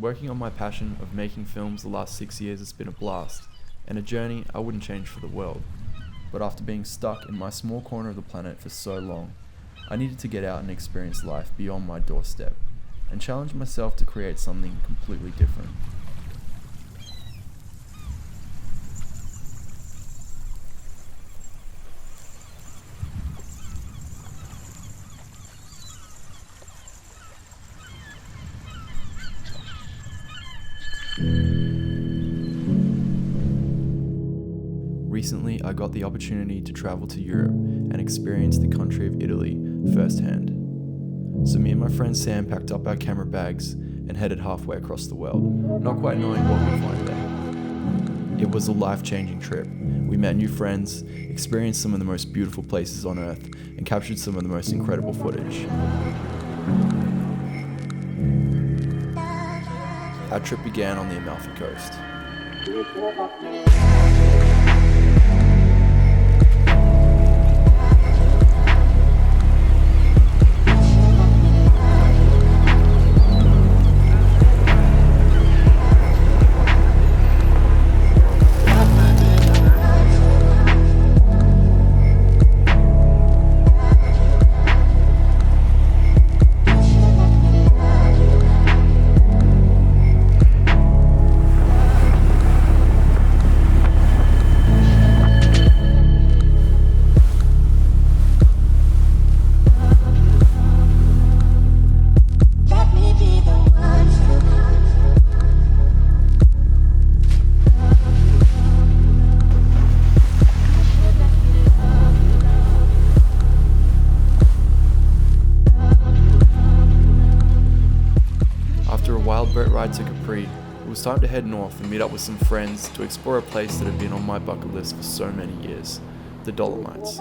Working on my passion of making films the last 6 years has been a blast, and a journey I wouldn't change for the world. But after being stuck in my small corner of the planet for so long, I needed to get out and experience life beyond my doorstep, and challenge myself to create something completely different. Recently, I got the opportunity to travel to Europe and experience the country of Italy firsthand. So me and my friend Sam packed up our camera bags and headed halfway across the world, not quite knowing what we'd find there. It was a life-changing trip. We met new friends, experienced some of the most beautiful places on Earth, and captured some of the most incredible footage. Our trip began on the Amalfi Coast. Boat ride to Capri, it was time to head north and meet up with some friends to explore a place that had been on my bucket list for so many years, the Dolomites.